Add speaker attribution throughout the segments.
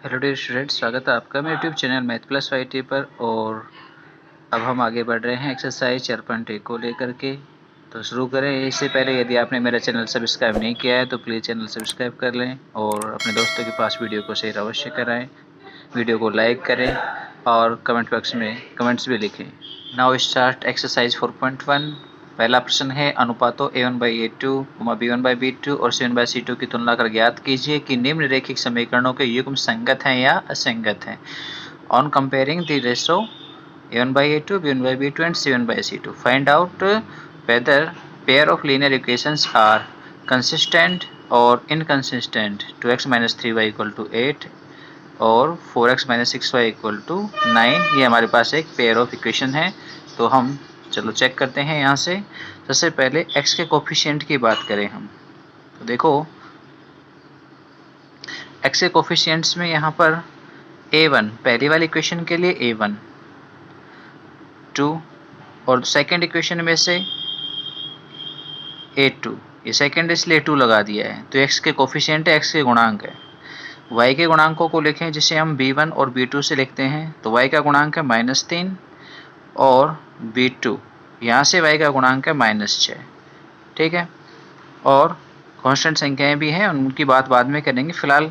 Speaker 1: Hello dear student, स्वागत है आपका मेरे YouTube channel Math Plus YT पर। और अब हम आगे बढ़ रहे हैं एक्सरसाइज 4.1 को लेकर के। तो शुरू करें। इससे पहले यदि आपने मेरा चैनल सब्सक्राइब नहीं किया है तो प्लीज़ चैनल सब्सक्राइब कर लें और अपने दोस्तों के पास वीडियो को शेयर अवश्य कराएं। वीडियो को लाइक करें और कमेंट बॉक्स में कमेंट्स भी लिखें। Now start exercise 4.1। पहला प्रश्न है, अनुपातों a1/a2, b1/b2 और c1/c2 की तुलना कर ज्ञात कीजिए कि निम्न रैखिक समीकरणों के युग्म संगत हैं या असंगत हैं। On comparing the ratio a1/a2, b1/b2 and c1/c2, find out whether pair of linear equations are consistent or inconsistent। 2x - 3y = 8 और 4x - 6y = 9। ये हमारे पास एक पेयर ऑफ इक्वेशन है। तो हम चलो चेक करते हैं यहाँ से। सबसे पहले x के कोफिशिएंट की बात करें हम, तो देखो x के कोफिशिएंट्स में यहाँ पर a1 पहली वाली इक्वेशन के लिए a1, 2 और सेकंड इक्वेशन में से a2, ये सेकंड इसलिए 2 लगा दिया है। तो x के कोफिशिएंट है, x के गुणांक है। y के गुणांकों को लिखें जिसे हम b1 और b2 से लिखते हैं। तो y का गुणांक है -3 और b2 यहाँ से y का गुणांक है -6। ठीक है, और कांस्टेंट संख्याएं भी हैं, उनकी बात बाद में करेंगे। फिलहाल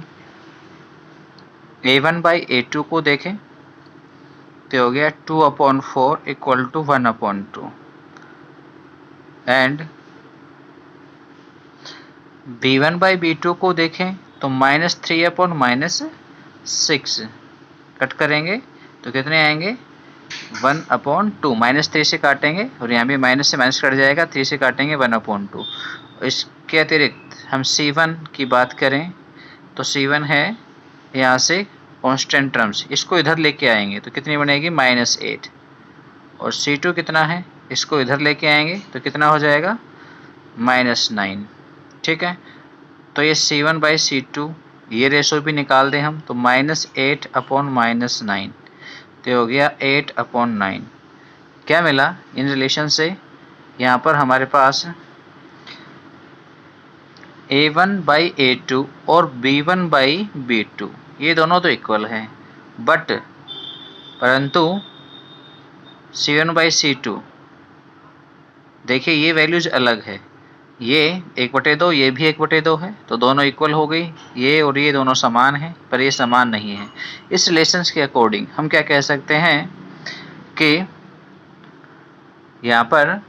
Speaker 1: a1/a2 को देखें तो हो गया 2/4 = 1/2 एंड b1/b2 को देखें तो -3/-6 कट करेंगे तो कितने आएंगे 1/2। -3 से काटेंगे और यहाँ भी माइनस से माइनस कट जाएगा, 3 से काटेंगे 1/2। इसके अतिरिक्त हम C1 की बात करें तो C1 है यहाँ से कांस्टेंट टर्म्स, इसको इधर लेके आएंगे तो कितनी बनेगी -8। और C2 कितना है, इसको इधर लेके आएंगे तो कितना हो जाएगा -9। ठीक है, तो ये C1/C2 ये रेशो भी निकाल दें हम तो -8/-9 तो हो गया 8/9। क्या मिला इन रिलेशन से, यहाँ पर हमारे पास a1/a2 और b1/b2 ये दोनों तो इक्वल हैं, परंतु c1/c2 देखिए ये वैल्यूज अलग है। ये 1/2, ये भी 1/2 है, तो दोनों इक्वल हो गई। ये और ये दोनों समान हैं, पर ये समान नहीं है। इस रिलेशंस के अकॉर्डिंग हम क्या कह सकते हैं कि यहाँ पर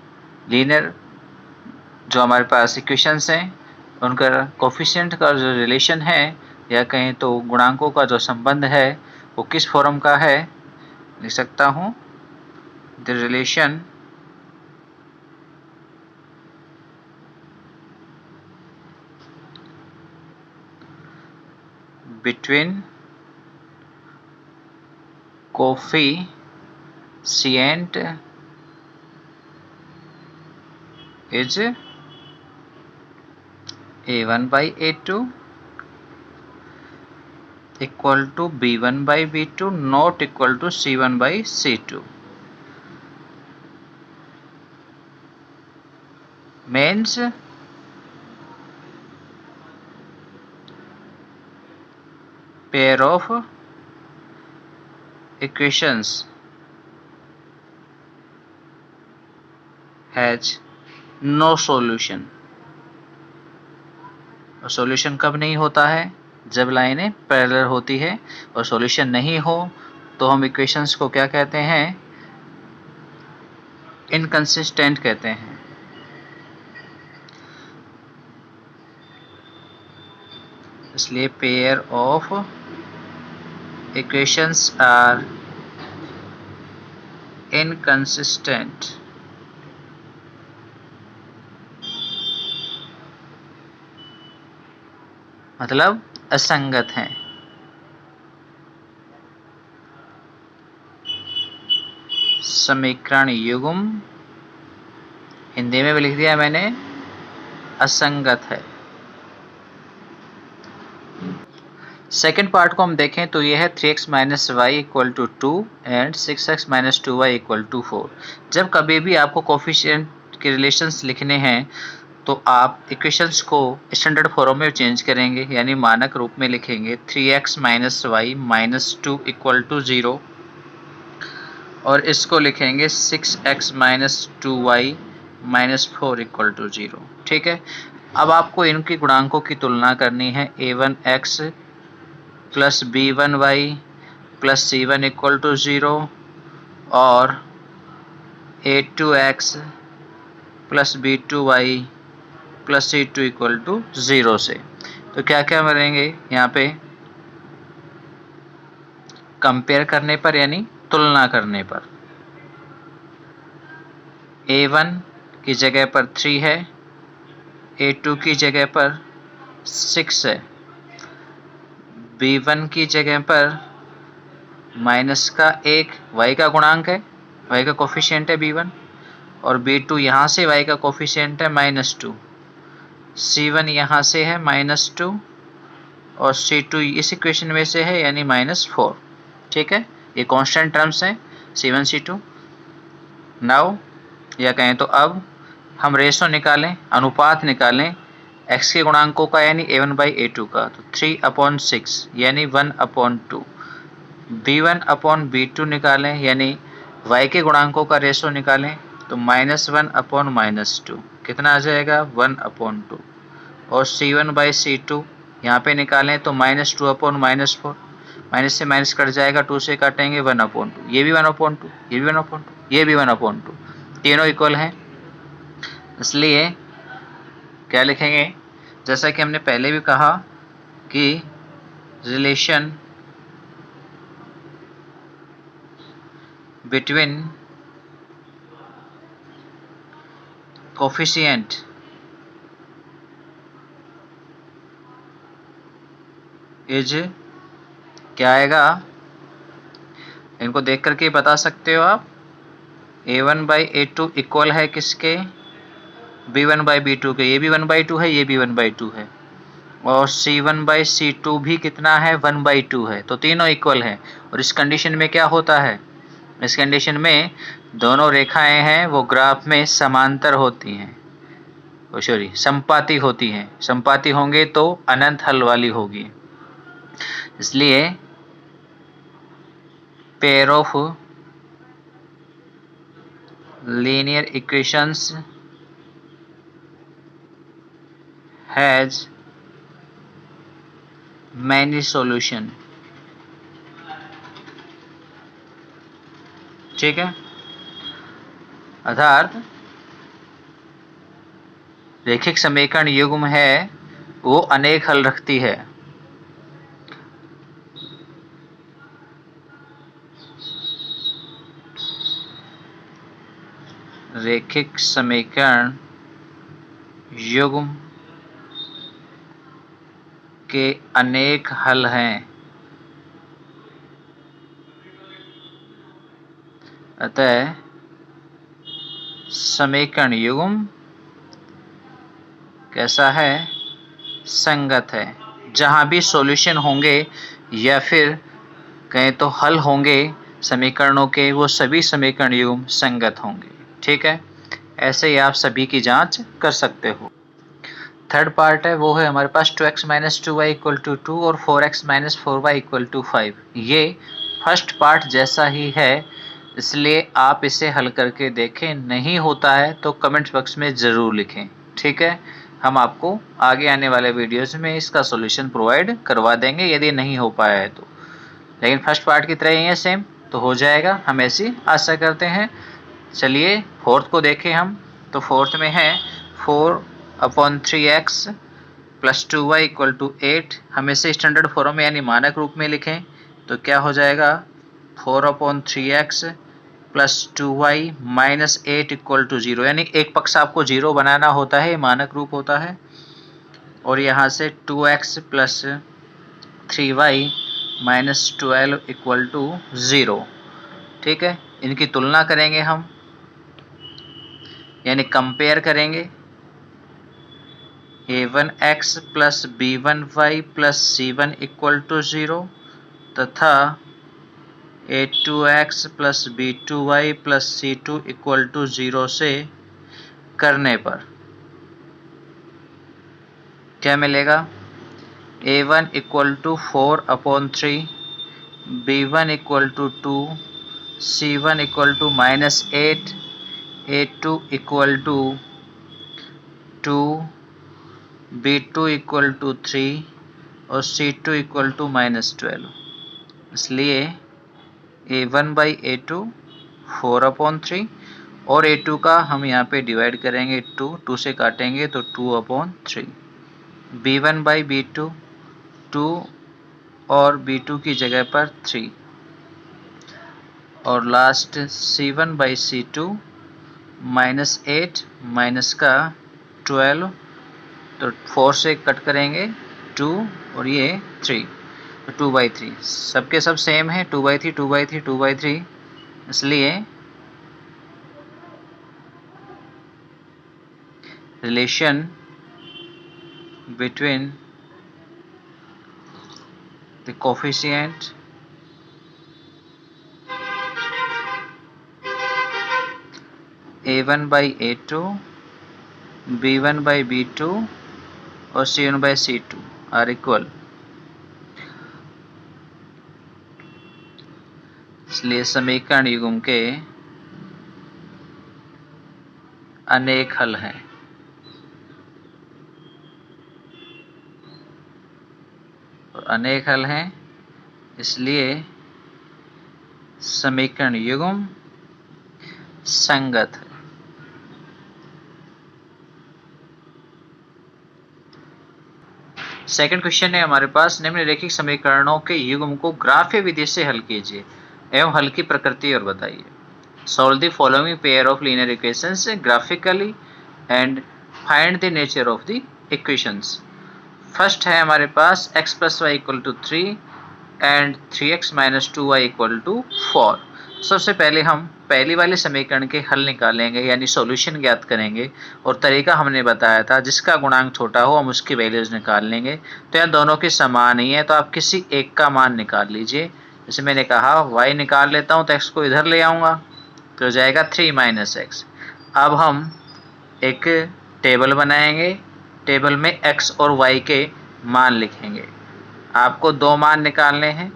Speaker 1: लीनियर जो हमारे पास इक्वेशंस हैं उनका कोफिशिएंट का जो रिलेशन है या कहें तो गुणांकों का जो संबंध है वो किस फॉर्म का है, लिख सकता हूँ the relation between coefficient is a1/a2 equal to b1/b2 not equal to c1/c2। means pair of equations has no solution। और सॉल्यूशन कब नहीं होता है, जब लाइनें पैरेलल होती है। और सॉल्यूशन नहीं हो तो हम इक्वेशंस को क्या कहते हैं, इनकंसिस्टेंट कहते हैं। इसलिए pair of equations are inconsistent. मतलब असंगत हैं। समीकरण युग्म हिंदी में भी लिख दिया मैंने, असंगत है। सेकेंड पार्ट को हम देखें तो यह है 3x - y = 2 and 6x - 2y = 4। जब कभी भी आपको कोफिशिएंट के रिलेशंस लिखने हैं तो आप इक्वेशंस को स्टैंडर्ड फॉर्म में चेंज करेंगे, यानी मानक रूप में लिखेंगे 3x minus y minus 2 equal to 0, और इसको लिखेंगे 6x minus 2y minus 4 equal to 0। ठीक है, अब आपको इनकी गुणांकों की तुलना करनी है। a1x plus b1y plus c1 equal to 0 और a2x plus b2y plus c2 equal to 0 से। तो क्या क्या मिलेंगे यहाँ पे कंपेयर करने पर, यानी तुलना करने पर। a1 की जगह पर 3 है, a2 की जगह पर 6 है, b1 की जगह पर माइनस का 1 y का गुणांक है, y का कोफिशिएंट है b1, और b2 यहाँ से y का कोफिशिएंट है -2, c1 यहाँ से है -2 और c2 इस इक्वेशन में से है, यानी -4। ठीक है, ये कांस्टेंट टर्म्स हैं c1 c2। नाउ या कहें तो अब हम रेशो निकालें, अनुपात निकालें x के गुणांकों का, यानी a1/a2 का। तो 3/6 यानी 1/2। b1/b2 निकालें, यानी y के गुणांकों का रेशो निकालें, तो -1/-2 कितना आ जाएगा 1/2। और c1/c2 यहाँ पे निकालें तो -2/-4, माइनस से माइनस कट जाएगा, 2 से काटेंगे 1/2, ये भी 1/2, ये भी 1/2, ये भी 1/2, तीनों इक्वल हैं। इसलिए क्या लिखेंगे, जैसा कि हमने पहले भी कहा कि रिलेशन बिटवीन कोफिशिएंट इज क्या आएगा, इनको देख करके बता सकते हो आप। a1/a2 इक्वल है किसके, b1/b2 के। ये भी 1/2 है, ये भी 1/2 है, और c1/c2 भी कितना है 1/2 है। तो तीनों इक्वल हैं। और इस कंडीशन में क्या होता है, इस कंडीशन में दोनों रेखाएं हैं वो ग्राफ में समांतर होती हैं, सॉरी संपाती होती हैं। संपाती होंगे तो अनंत हल वाली होगी। इसलिए pair of linear equations has many solution। ठीक है, अर्थात रैखिक समीकरण युग्म है वो अनेक हल रखती है। रैखिक समीकरण युग्म के अनेक हल हैं, अतः समीकरण युग्म कैसा है, संगत है। जहाँ भी सॉल्यूशन होंगे या फिर कहें तो हल होंगे समीकरणों के, वो सभी समीकरण युग्म संगत होंगे। ठीक है, ऐसे ही आप सभी की जांच कर सकते हो। थर्ड पार्ट है वो है हमारे पास 2x minus 2y equal to 2 और 4x minus 4y equal to 5। ये फर्स्ट पार्ट जैसा ही है, इसलिए आप इसे हल करके देखें। नहीं होता है तो कमेंट बॉक्स में ज़रूर लिखें। ठीक है, हम आपको आगे आने वाले वीडियोज़ में इसका सॉल्यूशन प्रोवाइड करवा देंगे यदि नहीं हो पाया है तो। लेकिन फर्स्ट पार्ट की तरह ही है सेम, तो हो जाएगा, हम ऐसी आशा करते हैं। चलिए फोर्थ को देखें हम। तो फोर्थ में है 4/3x plus 2y equal to 8। हम इसे स्टैंडर्ड फॉर्म में यानी मानक रूप में लिखें तो क्या हो जाएगा 4/3x plus 2y minus 8 equal to 0, यानी एक पक्ष आपको 0 बनाना होता है, मानक रूप होता है। और यहाँ से 2x plus 3y minus 12 equal to 0। ठीक है, इनकी तुलना करेंगे हम, यानी कंपेयर करेंगे। a1x plus b1y plus c1 equal to 0 तथा a2x plus b2y plus c2 equal to 0 से करने पर क्या मिलेगा? A1 equal to 4/3, B1 equal to 2, C1 equal to -8, A2 equal to 2, B2 equal to 3 और C2 इक्वल टू -12। इसलिए A1/A2 4/3 और A2 का हम यहाँ पे डिवाइड करेंगे 2 से काटेंगे तो 2/3। B1/B2 2 और B2 की जगह पर 3 और लास्ट C1/C2 -8 माइनस का 12 तो 4 से कट करेंगे 2 और ये 3 तो 2/3 सबके सब सेम है 2/3 2/3 2/3 इसलिए relation between the coefficient A1/A2, B1/B2 और C1/C2 are equal। इसलिए समीकरण युग्म के अनेक हल हैं। और अनेक हल हैं इसलिए समीकरण युग्म संगत है। सेकंड क्वेश्चन है हमारे पास, निम्नलिखित समीकरणों के युग्म को ग्राफ्य विधि से हल कीजिए एवं हल की प्रकृति और बताइए। Solve the following pair of linear equations graphically and find the nature of the equations. First है हमारे पास x + y = 3 and 3x - 2y = 4। सबसे पहले हम पहली वाले समीकरण के हल निकालेंगे यानी सॉल्यूशन ज्ञात करेंगे और तरीका हमने बताया था जिसका गुणांक छोटा हो हम उसकी वैल्यूज निकाल लेंगे। तो यहाँ दोनों के समान ही है तो आप किसी एक का मान निकाल लीजिए। जैसे मैंने कहा y निकाल लेता हूँ तो x को इधर ले आऊँगा तो हो जाएगा 3 - x। अब हम एक टेबल बनाएंगे, टेबल में x और y के मान लिखेंगे। आपको 2 मान निकालने हैं,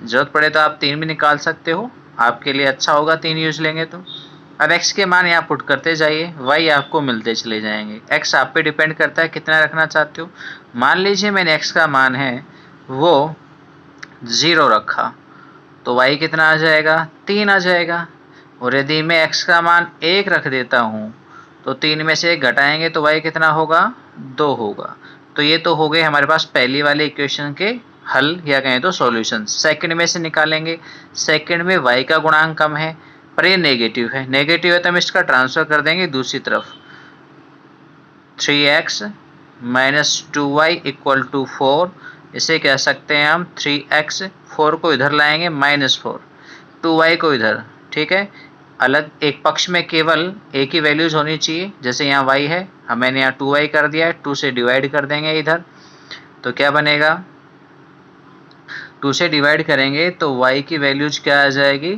Speaker 1: जरूरत पड़े तो आप 3 भी निकाल सकते हो, आपके लिए अच्छा होगा 3 यूज लेंगे तो। अब x के मान यहाँ पुट करते जाइए, y आपको मिलते चले जाएंगे। x आप पे डिपेंड करता है कितना रखना चाहते हो। मान लीजिए मैंने x का मान है वो 0 रखा तो y कितना आ जाएगा? 3 आ जाएगा। और यदि मैं x का मान 1 रख देता हूँ तो 3 में से 1 घटाएंगे तो y कितना होगा? 2 होगा। तो ये तो हो गए हमारे पास पहली वाले इक्वेशन के हल या कहें तो सॉल्यूशन। सेकंड में से निकालेंगे। सेकंड में y का गुणांक कम है पर ये नेगेटिव है, नेगेटिव है तो हम इसका ट्रांसफर कर देंगे दूसरी तरफ। 3x - 2y = 4, इसे कह सकते हैं हम 3x, 4 को इधर लाएंगे -4, 2y को इधर, ठीक है। अलग एक पक्ष में केवल एक ही वैल्यूज होनी चाहिए, जैसे यहाँ y है मैंने यहाँ 2y कर दिया है, 2 से डिवाइड कर देंगे इधर तो क्या बनेगा? 2 से डिवाइड करेंगे तो y की वैल्यूज क्या आ जाएगी?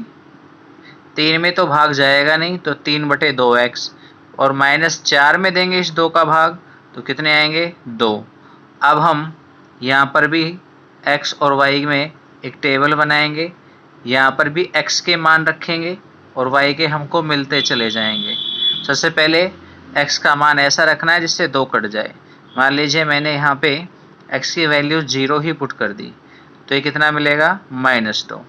Speaker 1: 3 में तो भाग जाएगा नहीं तो 3/2x और -4 में देंगे इस 2 का भाग तो कितने आएंगे? 2। अब हम यहाँ पर भी x और y में एक टेबल बनाएंगे, यहाँ पर भी x के मान रखेंगे और y के हमको मिलते चले जाएंगे। सबसे पहले x का मान ऐसा रखना है जिससे 2 कट जाए। मान लीजिए मैंने यहाँ पे x की वैल्यू 0 ही पुट कर दी तो ये कितना मिलेगा? -2।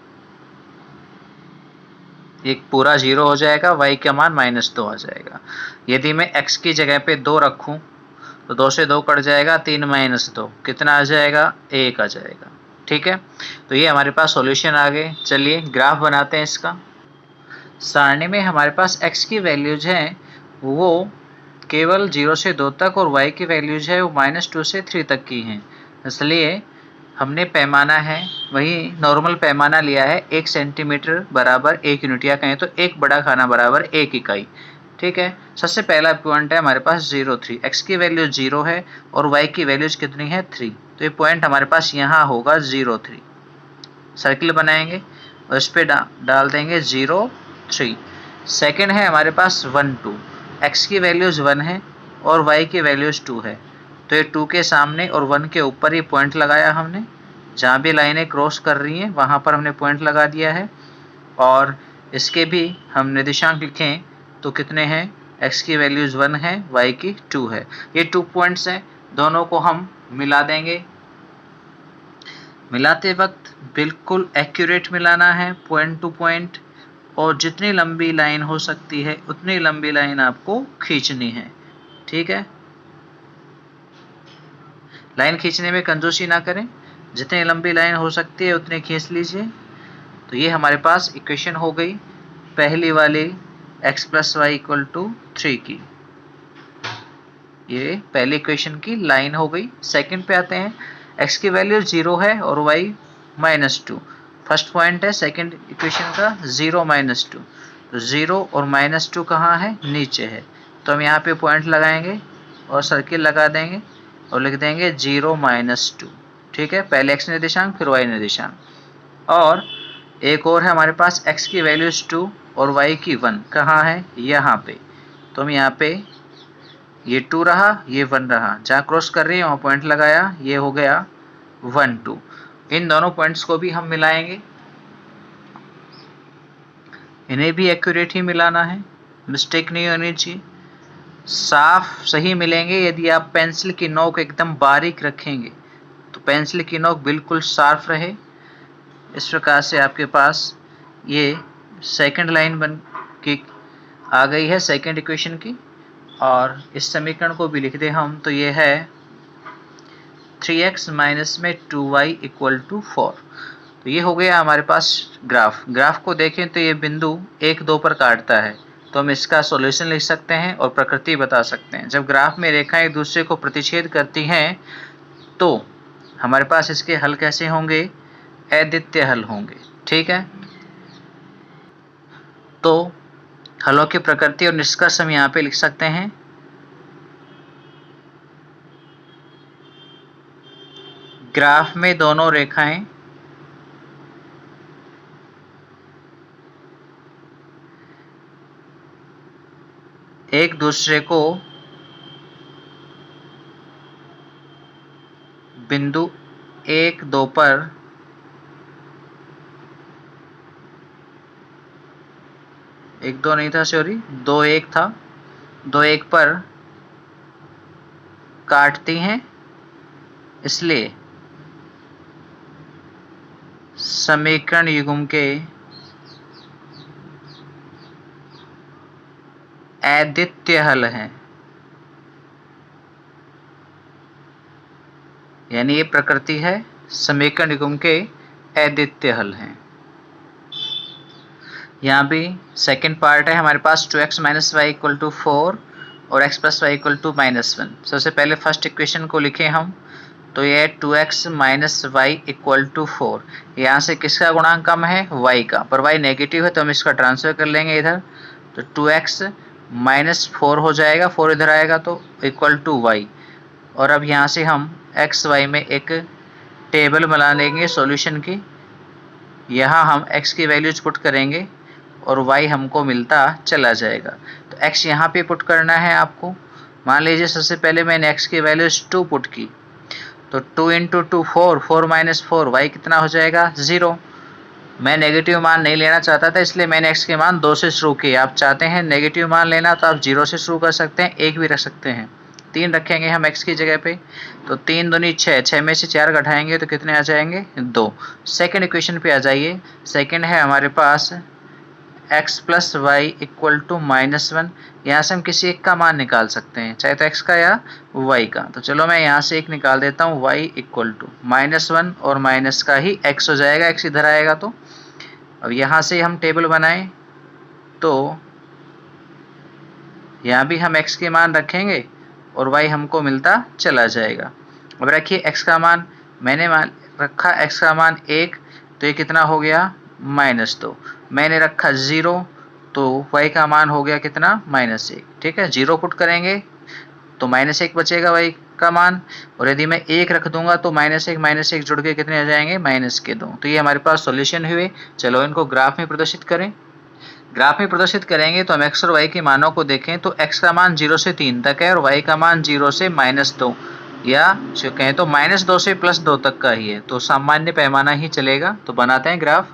Speaker 1: ये पूरा 0 हो जाएगा, y का मान -2 आ जाएगा। यदि मैं x की जगह पे 2 रखूं तो 2 से 2 कट जाएगा, 3 - 2 कितना आ जाएगा? 1 आ जाएगा, ठीक है। तो ये हमारे पास सॉल्यूशन आ गए। चलिए ग्राफ बनाते हैं इसका। सारणी में हमारे पास x की वैल्यूज हैं वो केवल 0 से 2 तक और y की वैल्यूज है वो -2 से 3 तक की हैं। इसलिए हमने पैमाना है वही नॉर्मल पैमाना लिया है 1 सेंटीमीटर बराबर 1 यूनिट या कहें तो 1 बड़ा खाना बराबर 1 इकाई, ठीक है। सबसे पहला पॉइंट है हमारे पास 0, 3। x की वैल्यू 0 है और y की वैल्यूज कितनी है? 3। तो ये पॉइंट हमारे पास यहाँ होगा 0, 3। सर्किल बनाएंगे और इस पर डाल देंगे 0, 3। सेकेंड है हमारे पास 1, 2। x की वैल्यूज 1 है और y की वैल्यूज 2 है तो ये 2 के सामने और 1 के ऊपर ही पॉइंट लगाया हमने, जहाँ भी लाइनें क्रॉस कर रही हैं वहाँ पर हमने पॉइंट लगा दिया है। और इसके भी हम निर्देशांक लिखें तो कितने हैं, x की वैल्यूज़ 1 है, y की 2 है। ये 2 पॉइंट्स हैं, दोनों को हम मिला देंगे। मिलाते वक्त बिल्कुल एक्यूरेट मिलाना है, पॉइंट टू पॉइंट, और जितनी लंबी लाइन हो सकती है उतनी लंबी लाइन आपको खींचनी है। ठीक है, लाइन खींचने में कंजूसी ना करें, जितनी लंबी लाइन हो सकती है उतनी खींच लीजिए। तो ये हमारे पास इक्वेशन हो गई पहली वाली x plus y equal to 3 की, ये पहली इक्वेशन की लाइन हो गई। सेकंड पे आते हैं, x की वैल्यू 0 है और y -2। फर्स्ट पॉइंट है सेकंड इक्वेशन का 0 -2, तो 0 और -2 कहाँ है, नीचे है। तो हम यहाँ पे पॉइंट लगाएंगे और सर्किल लगा देंगे और लिख देंगे 0 -2। ठीक है, पहले x निर्देशांक फिर y निर्देशांक। और एक और है हमारे पास, x की वैल्यूज 2 और y की 1 कहाँ है, यहाँ पे। तो हम यहाँ पे ये 2 रहा, ये 1 रहा, जहाँ क्रॉस कर रही है वहाँ पॉइंट लगाया, ये हो गया 1 2। इन दोनों पॉइंट्स को भी हम मिलाएंगे, इन्हें भी एक्यूरेट ही मिलाना है, मिस्टेक नहीं होनी चाहिए, साफ सही मिलेंगे। यदि आप पेंसिल की नोक एकदम बारीक रखेंगे तो पेंसिल की नोक बिल्कुल साफ रहे। इस प्रकार से आपके पास ये सेकंड लाइन बन के आ गई है सेकंड इक्वेशन की। और इस समीकरण को भी लिख दें हम, तो ये है 3x माइनस में 2y इक्वल टू 4। तो ये हो गया हमारे पास ग्राफ को देखें तो ये बिंदु 1 2 पर काटता है, तो हम इसका सॉल्यूशन लिख सकते हैं और प्रकृति बता सकते हैं। जब ग्राफ में रेखाएं एक दूसरे को प्रतिच्छेद करती हैं तो हमारे पास इसके हल कैसे होंगे, अद्वितीय हल होंगे। ठीक है, तो हलों की प्रकृति और निष्कर्ष हम यहाँ पे लिख सकते हैं। ग्राफ में दोनों रेखाएं एक दूसरे को बिंदु 1 2 पर एक दो नहीं था, सॉरी 2 1 था, 2 1 पर काटती हैं, इसलिए समीकरण युग्म के अद्वितीय हल हैं, यानी ये प्रकृति है, समीकरण युग्म के अद्वितीय हल हैं। यहाँ भी सेकंड पार्ट है हमारे पास 2x minus y equal to 4 और x plus y equal to -1। सबसे पहले फर्स्ट इक्वेशन को लिखें हम, तो ये 2x minus y equal to 4। यहाँ से किसका गुणांक कम है, y का, पर y नेगेटिव है तो हम इसका ट्रांसफर कर लेंगे इधर, तो 2x माइनस 4 हो जाएगा, 4 इधर आएगा तो इक्वल टू y। और अब यहाँ से हम x y में एक टेबल बना लेंगे सॉल्यूशन की, यहाँ हम x की वैल्यूज पुट करेंगे और y हमको मिलता चला जाएगा। तो x यहाँ पे पुट करना है आपको। मान लीजिए सबसे पहले मैंने x की वैल्यूज 2 पुट की, तो 2 इंटू 2 4, 4 माइनस 4, y कितना हो जाएगा 0। मैं नेगेटिव मान नहीं लेना चाहता था इसलिए मैंने x के मान 2 से शुरू किए। आप चाहते हैं नेगेटिव मान लेना तो आप 0 से शुरू कर सकते हैं, 1 भी रख सकते हैं। 3 रखेंगे हम x की जगह पे, तो 3 दूनी 6, 6 में से 4 घटाएंगे तो कितने आ जाएंगे 2। सेकेंड इक्वेशन पे आ जाइए, सेकेंड है हमारे पास x plus y equal to -1। यहाँ से हम किसी एक का मान निकाल सकते हैं, चाहे तो x का या y का। तो चलो मैं यहाँ से एक निकाल देता हूँ, y इक्वल टू -1 और माइनस का ही x हो जाएगा, x इधर आएगा। तो अब यहाँ से हम टेबल बनाएं तो यहाँ भी हम x के मान रखेंगे और y हमको मिलता चला जाएगा। अब रखिए x का मान, मैंने रखा x का मान 1, तो ये कितना हो गया -2। मैंने रखा 0, तो y का मान हो गया कितना -1। ठीक है, 0 पुट करेंगे तो -1 बचेगा y का मान, और यदि मैं 1 रख दूंगा तो -1 जुड़ के कितने आ जाएंगे -2। तो ये हमारे पास सॉल्यूशन हुए। चलो इनको ग्राफ में प्रदर्शित करें। ग्राफ में प्रदर्शित करेंगे तो हम x और y के मानों को देखें तो x का मान 0 से 3 तक है और y का मान 0 से -2। या जो कहें तो -2 से +2 तक का ही है, तो सामान्य पैमाना ही चलेगा। तो बनाते हैं ग्राफ।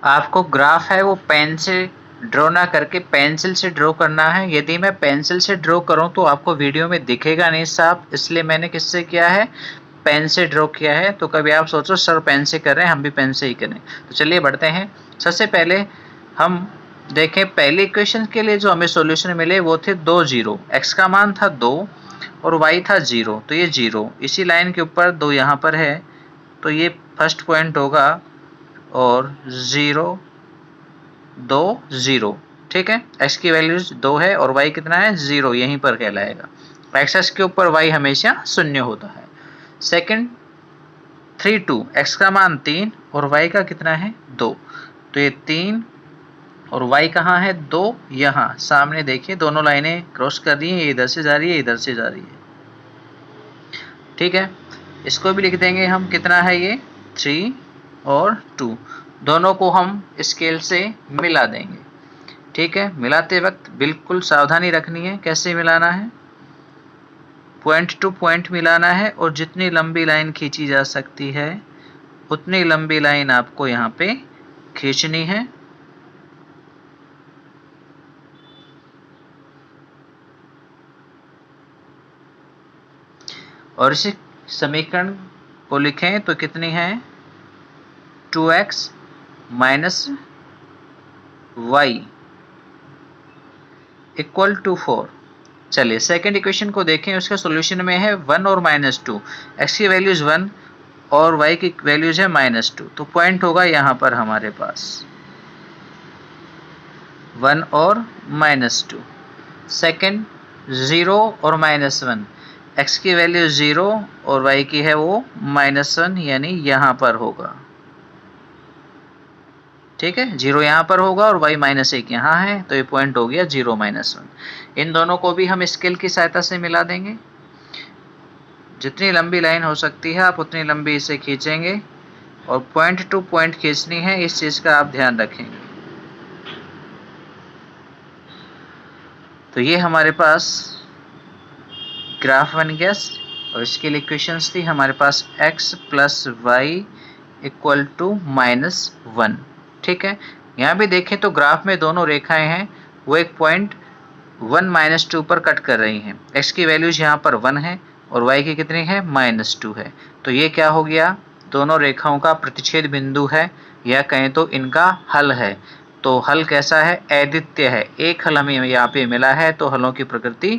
Speaker 1: आपको ग्राफ है वो पेन से ड्रॉ ना करके पेंसिल से ड्रॉ करना है। यदि मैं पेंसिल से ड्रॉ करूं तो आपको वीडियो में दिखेगा नहीं साफ, इसलिए मैंने किससे किया है, पेन से ड्रॉ किया है। तो कभी आप सोचो सर पेन से कर रहे हैं, हम भी पेन से ही करें। तो चलिए बढ़ते हैं। सबसे पहले हम देखें पहले इक्वेशन के लिए जो हमें सॉल्यूशन मिले वो थे 2 0, x का मान था 2 और y था 0, तो ये 0 इसी लाइन के ऊपर 2 यहाँ पर है, तो ये फर्स्ट पॉइंट होगा और 0 2 0। ठीक है, x की वैल्यू 2 है और y कितना है 0, यहीं पर कहलाएगा। एक्स के ऊपर y हमेशा 0 होता है। सेकंड 3 2, x का मान 3 और y का कितना है 2, तो ये 3 और y कहाँ है 2, यहाँ सामने देखिए दोनों लाइनें क्रॉस कर रही हैं, ये इधर से जा रही है, इधर से जा रही है। ठीक है, इसको भी लिख देंगे हम, कितना है ये 3 और 2, दोनों को हम स्केल से मिला देंगे। ठीक है, मिलाते वक्त बिल्कुल सावधानी रखनी है, कैसे मिलाना है, पॉइंट टू पॉइंट मिलाना है और जितनी लंबी लाइन खींची जा सकती है उतनी लंबी लाइन आपको यहाँ पे खींचनी है। और इसी समीकरण को लिखें तो कितनी है 2x minus y equal to 4। चलिए सेकेंड इक्वेशन को देखें, उसके सॉल्यूशन में है 1 और -2, x की वैल्यूज 1 और y की वैल्यूज है -2, तो पॉइंट होगा यहाँ पर हमारे पास 1 और -2। सेकेंड 0 और -1, x की वैल्यू 0 और y की है वो -1, यानी यहाँ पर होगा। ठीक है, 0 यहाँ पर होगा और y -1 यहाँ है, तो ये पॉइंट हो गया 0 -1। इन दोनों को भी हम स्केल की सहायता से मिला देंगे। जितनी लंबी लाइन हो सकती है आप उतनी लंबी इसे खींचेंगे और पॉइंट टू पॉइंट खींचनी है, इस चीज़ का आप ध्यान रखेंगे। तो ये हमारे पास ग्राफ बन गया और इसके लिए इक्वेशंस थी हमारे पास x + y इक्वल टू -1। ठीक है, यहाँ भी देखें तो ग्राफ में दोनों रेखाएं हैं वो एक पॉइंट 1 - 2 पर कट कर रही हैं। x की वैल्यूज यहाँ पर 1 है और y की कितनी है -2 है, तो ये क्या हो गया, दोनों रेखाओं का प्रतिच्छेद बिंदु है, या कहें तो इनका हल है। तो हल कैसा है, अद्वितीय है। एक हल हमें यहाँ पे मिला है, तो हलों की प्रकृति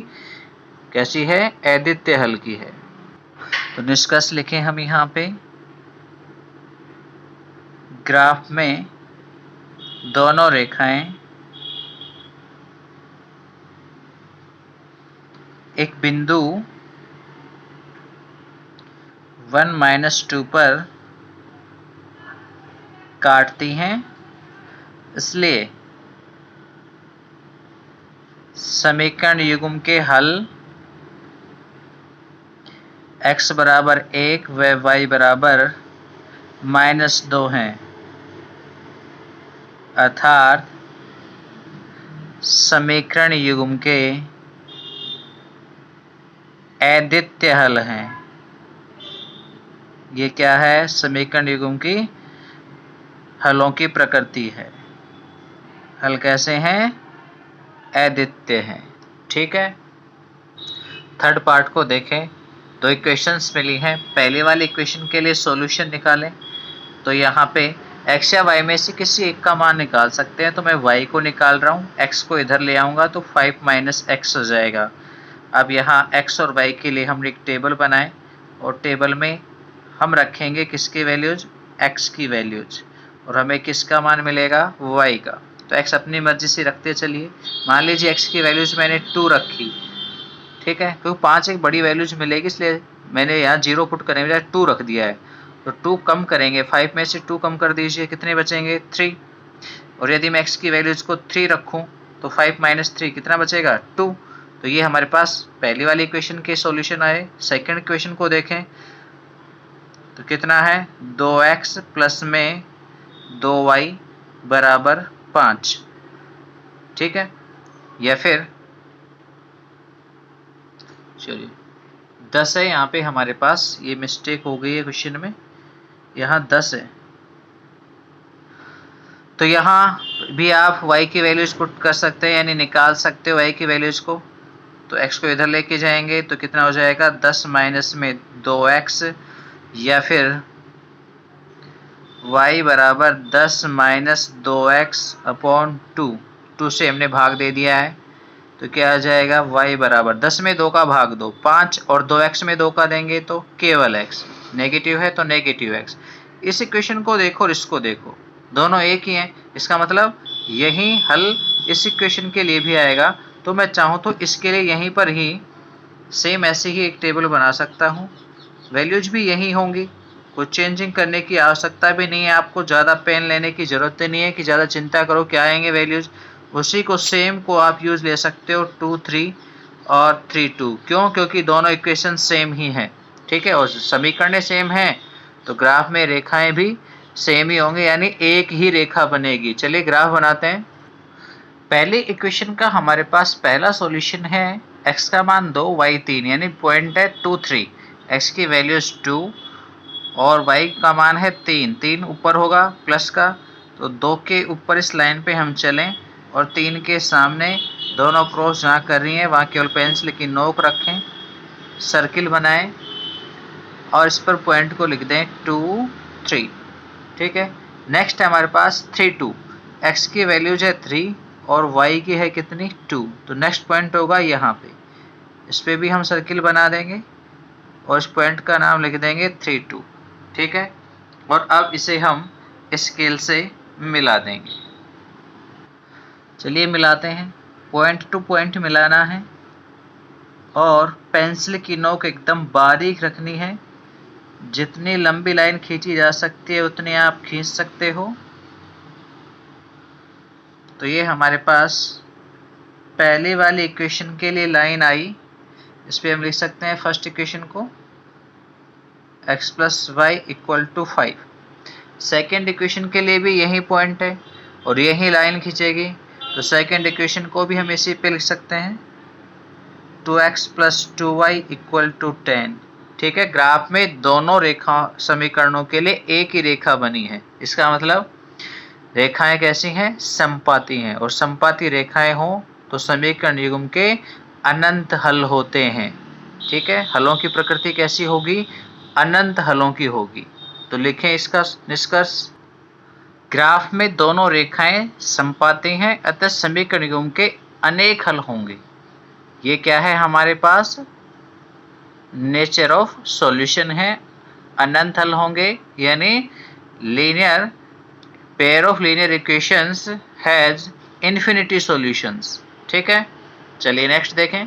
Speaker 1: कैसी है, अद्वितीय हल की है। तो निष्कर्ष लिखें हम यहाँ पे, ग्राफ में दोनों रेखाएं एक बिंदु 1 - 2 पर काटती हैं, इसलिए समीकरण युग्म के हल x बराबर 1 व y बराबर -2 हैं, अर्थात समीकरण युग्म के अद्वितीय हल हैं। ये क्या है, समीकरण युग्म की हलों की प्रकृति है। हल कैसे हैं, अद्वितीय हैं। ठीक है, थर्ड पार्ट को देखें। दो इक्वेशंस मिली हैं, पहले वाली इक्वेशन के लिए सॉल्यूशन निकालें। तो यहाँ पे x या y में से किसी एक का मान निकाल सकते हैं, तो मैं y को निकाल रहा हूँ, x को इधर ले आऊँगा तो 5 - x हो जाएगा। अब यहाँ x और y के लिए हम एक टेबल बनाएं और टेबल में हम रखेंगे किसकी वैल्यूज, x की वैल्यूज, और हमें किसका मान मिलेगा, y का। तो x अपनी मर्जी से रखते चलिए। मान लीजिए x की वैल्यूज मैंने 2 रखी, ठीक है, क्योंकि 5 एक बड़ी वैल्यूज मिलेगी, इसलिए मैंने यहाँ 0 पुट करने बजाय 2 रख दिया है। तो 2 कम करेंगे, 5 में से 2 कम कर दीजिए, कितने बचेंगे 3। और यदि मैं x की वैल्यूज को 3 रखूँ तो 5 - 3 कितना बचेगा 2। तो ये हमारे पास पहली वाली इक्वेशन के सॉल्यूशन आए। सेकंड इक्वेशन को देखें तो कितना है, 2x प्लस में 2y बराबर 5। ठीक है, या फिर चलिए 10 है यहाँ पे हमारे पास, ये मिस्टेक हो गई है क्वेश्चन में, यहाँ 10 है। तो यहाँ भी आप y की वैल्यूज पुट कर सकते हैं, यानी निकाल सकते हो y की वैल्यूज को। तो x को इधर लेके जाएंगे तो कितना हो जाएगा, 10 माइनस में 2x, या फिर y बराबर 10 माइनस 2x अपॉन 2 से हमने भाग दे दिया है, तो क्या आ जाएगा, y बराबर 10 में 2 का भाग दो 5, और 2x में 2 का देंगे तो केवल x, नेगेटिव है तो नेगेटिव x। इस इक्वेशन को देखो और इसको देखो, दोनों एक ही हैं, इसका मतलब यही हल इस इक्वेशन के लिए भी आएगा। तो मैं चाहूँ तो इसके लिए यहीं पर ही सेम ऐसे ही एक टेबल बना सकता हूँ, वैल्यूज भी यही होंगी, कुछ चेंजिंग करने की आवश्यकता भी नहीं है, आपको ज़्यादा पेन लेने की ज़रूरत नहीं है कि ज़्यादा चिंता करो क्या आएंगे वैल्यूज। उसी को सेम को आप यूज़ ले सकते हो 2 3 और 3 2, क्यों, क्योंकि दोनों इक्वेशन सेम ही हैं, ठीक है, और समीकरण सेम हैं तो ग्राफ में रेखाएं भी सेम ही होंगे, यानी एक ही रेखा बनेगी। चलिए ग्राफ बनाते हैं। पहले इक्वेशन का हमारे पास पहला सॉल्यूशन है x का मान 2 y 3, यानी पॉइंट है 2 3, x की वैल्यूज 2 और y का मान है 3 ऊपर होगा प्लस का, तो 2 के ऊपर इस लाइन पे हम चलें और 3 के सामने दोनों क्रॉस जहाँ कर रही हैं वहाँ केवल पेंसिल की नोक रखें, सर्किल बनाएं और इस पर पॉइंट को लिख दें 2 3, ठीक है। नेक्स्ट है हमारे पास 3 2, x की वैल्यूज है 3 और y की है कितनी 2, तो नेक्स्ट पॉइंट होगा यहाँ पे, इस पे भी हम सर्किल बना देंगे और इस पॉइंट का नाम लिख देंगे 3 2, ठीक है। और अब इसे हम स्केल से मिला देंगे। चलिए मिलाते हैं, पॉइंट टू पॉइंट मिलाना है और पेंसिल की नोक एकदम बारीक रखनी है, जितनी लंबी लाइन खींची जा सकती है उतनी आप खींच सकते हो। तो ये हमारे पास पहले वाली इक्वेशन के लिए लाइन आई, इस पर हम लिख सकते हैं फर्स्ट इक्वेशन को x plus y equal to 5। Second equation के लिए भी यही पॉइंट है और यही लाइन खींचेगी, तो सेकेंड इक्वेशन को भी हम इसी पे लिख सकते हैं 2x plus 2y equal to 10, ठीक है। ग्राफ में दोनों रेखा समीकरणों के लिए एक ही रेखा बनी है, इसका मतलब रेखाएं कैसी हैं, समपाती हैं, और समपाती रेखाएं हों तो समीकरण युग्म के अनंत हल होते हैं, ठीक है। हलों की प्रकृति कैसी होगी, अनंत हलों की होगी। तो लिखें इसका निष्कर्ष, ग्राफ में दोनों रेखाएं समपाती हैं अतः समीकरण युग्म के अनेक हल होंगे। ये क्या है हमारे पास, नेचर ऑफ सॉल्यूशन है, अनंत हल होंगे, यानी linear pair of linear equations has infinity solutions, ठीक है। चलिए नेक्स्ट देखें।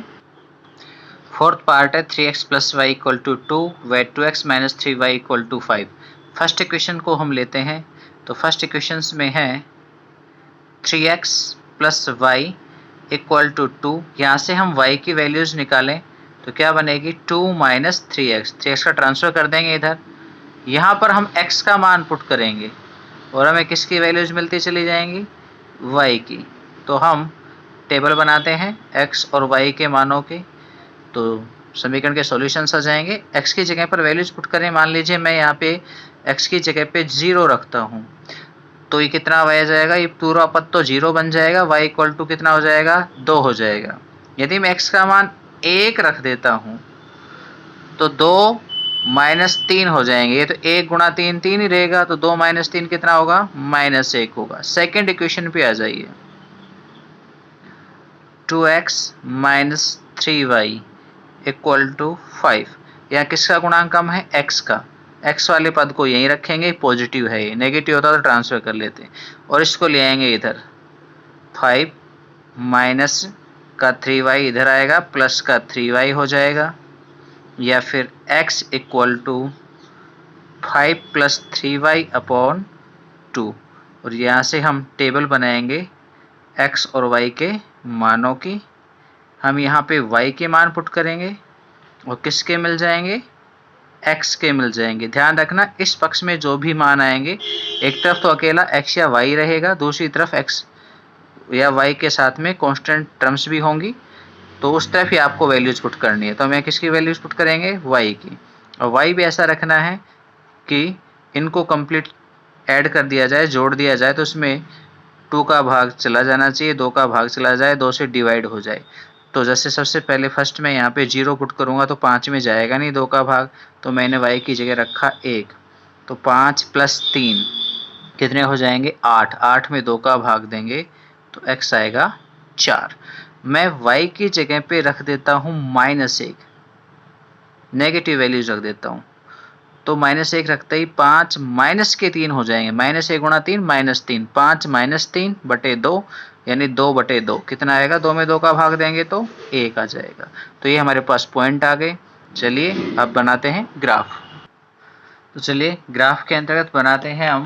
Speaker 1: फोर्थ पार्ट है 3x plus y equal to 2 व 2x minus 3y equal to 5। First equation को हम लेते हैं, तो फर्स्ट इक्वेशंस में है 3x plus y equal to 2, यहाँ से हम y की वैल्यूज़ निकालें तो क्या बनेगी 2 माइनस 3x का ट्रांसफ़र कर देंगे इधर, यहाँ पर हम x का मान पुट करेंगे और हमें किसकी वैल्यूज़ मिलती चली जाएंगी, y की। तो हम टेबल बनाते हैं x और y के मानों के, तो समीकरण के सॉल्यूशंस आ जाएंगे। x की जगह पर वैल्यूज पुट करें, मान लीजिए मैं यहाँ पे x की जगह पे 0 रखता हूँ, तो ये कितना आ जाएगा, ये पूरा पद तो 0 बन जाएगा, y इक्वल टू कितना हो जाएगा 2 हो जाएगा। यदि मैं x का मान 1 रख देता हूँ तो 2 माइनस 3 हो जाएंगे, ये तो 1 गुणा 3 3 ही रहेगा, तो 2 माइनस 3 कितना होगा, माइनस 1 होगा। सेकेंड इक्वेशन पे आ जाइए, 2x minus 3y equal to 5, यहाँ किसका गुणांक कम है, x का, x वाले पद को यहीं रखेंगे, पॉजिटिव है, ये नेगेटिव होता तो ट्रांसफर कर लेते हैं और इसको ले आएंगे इधर, 5 माइनस का 3y इधर आएगा, प्लस का 3y हो जाएगा, या फिर x equal to 5 plus 3y upon 2, और यहाँ से हम टेबल बनाएंगे x और y के मानों की। हम यहाँ पे y के मान पुट करेंगे और किसके मिल जाएंगे, x के मिल जाएंगे। ध्यान रखना इस पक्ष में जो भी मान आएंगे, एक तरफ तो अकेला x या y रहेगा, दूसरी तरफ x या y के साथ में कांस्टेंट टर्म्स भी होंगी, तो उस तरफ ही आपको वैल्यूज पुट करनी है। तो हमें किसकी वैल्यूज पुट करेंगे, y की, और y भी ऐसा रखना है कि इनको कंप्लीट ऐड कर दिया जाए, जोड़ दिया जाए, तो उसमें 2 का भाग चला जाना चाहिए, 2 का भाग चला जाए, 2 से डिवाइड हो जाए। तो जैसे सबसे पहले फर्स्ट में यहाँ पे 0 पुट करूँगा तो 5 में जाएगा नहीं 2 का भाग, तो मैंने y की जगह रखा 1। तो 5 + 3 कितने हो जाएंगे, 8। 8 में 2 का भाग देंगे तो x आएगा 4। मैं y की जगह पे रख देता हूँ -1, नेगेटिव वैल्यूज रख देता हूँ। तो -1 रखते ही 5 माइनस के 3 हो जाएंगे, -1 × 3 -3, 5 - 3 बटे 2 यानी 2/2 कितना आएगा, 2 में 2 का भाग देंगे तो 1 आ जाएगा। तो ये हमारे पास पॉइंट आ गए। चलिए अब बनाते हैं ग्राफ। तो चलिए ग्राफ के अंतर्गत बनाते हैं, हम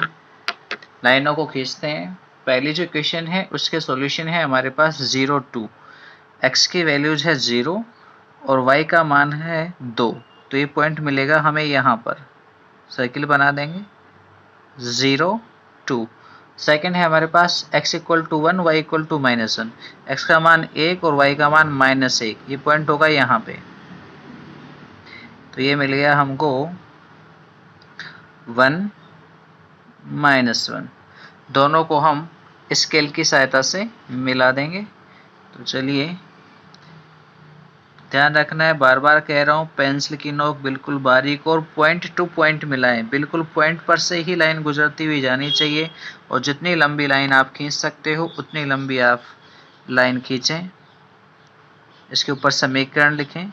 Speaker 1: लाइनों को खींचते हैं। पहली जो इक्वेशन है उसके सॉल्यूशन है हमारे पास 0, 2, x की वैल्यूज है 0 और y का मान है 2। तो ये पॉइंट मिलेगा हमें यहाँ पर, सर्किल बना देंगे 0, 2। सेकंड है हमारे पास x = 1, y = -1, x का मान 1 और y का मान -1, ये पॉइंट होगा यहाँ पे। तो ये मिल गया हमको 1, -1। दोनों को हम स्केल की सहायता से मिला देंगे। तो चलिए ध्यान रखना है, बार बार कह रहा हूँ, पेंसिल की नोक बिल्कुल बारीक और पॉइंट टू पॉइंट मिलाएं। बिल्कुल पॉइंट पर से ही लाइन गुजरती हुई जानी चाहिए, और जितनी लंबी लाइन आप खींच सकते हो उतनी लंबी आप लाइन खींचें। इसके ऊपर समीकरण लिखें।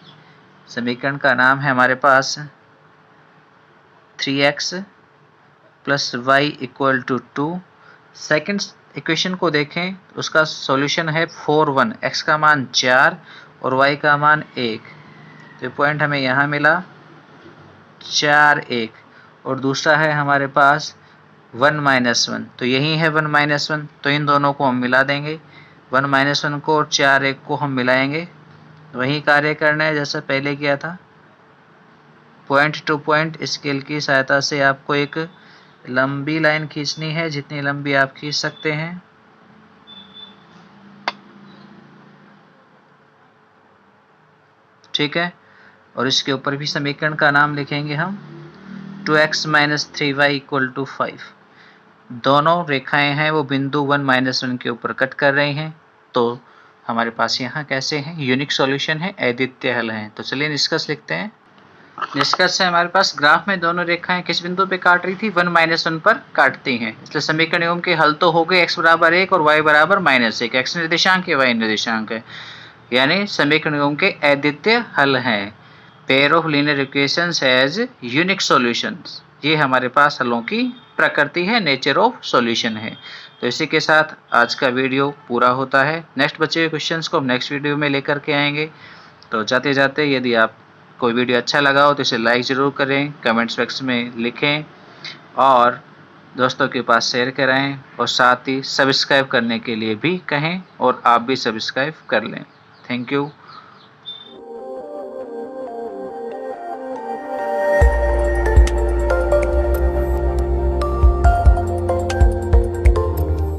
Speaker 1: समीकरण का नाम है हमारे पास 3x + y = 2। सेकेंड इक्वेशन को देखें, उसका सॉल्यूशन है 4, 1, x का मान 4 और y का मान 1। तो पॉइंट हमें यहाँ मिला 4, 1, और दूसरा है हमारे पास 1, -1। तो यही है 1, -1। तो इन दोनों को हम मिला देंगे, 1, -1 को और 4, 1 को हम मिलाएंगे। वही कार्य करना है जैसा पहले किया था। पॉइंट टू पॉइंट स्केल की सहायता से आपको एक लंबी लाइन खींचनी है, जितनी लंबी आप खींच सकते हैं। ठीक है, और इसके ऊपर भी समीकरण का नाम लिखेंगे हम 2x - 3y = 5। दोनों रेखाएं हैं वो बिंदु 1, -1 के ऊपर कट कर रही हैं। तो हमारे पास यहाँ कैसे हैं, यूनिक सॉल्यूशन है, अद्वितीय हल है। तो चलिए निष्कर्ष लिखते हैं। निष्कर्ष है हमारे पास, ग्राफ में दोनों रेखाएं किस बिंदु पे काट रही थी, 1, -1 पर काटती हैं। इसलिए समीकरण एवं के हल तो हो गए, x = 1 और y = -1। x निर्देशांक है, y निर्देशांक है, यानी समीकरण एवं के अद्वितीय हल हैं। Pair of linear equations has unique solutions. ये हमारे पास हलों की प्रकृति है, नेचर ऑफ सॉल्यूशन है। तो इसी के साथ आज का वीडियो पूरा होता है। नेक्स्ट बचे हुए क्वेश्चंस को हम नेक्स्ट वीडियो में लेकर के आएंगे। तो जाते जाते यदि आप कोई वीडियो अच्छा लगा हो तो इसे लाइक ज़रूर करें, कमेंट्स बॉक्स में लिखें और दोस्तों के पास शेयर कराएं, और साथ ही सब्सक्राइब करने के लिए भी कहें और आप भी सब्सक्राइब कर लें। Thank you.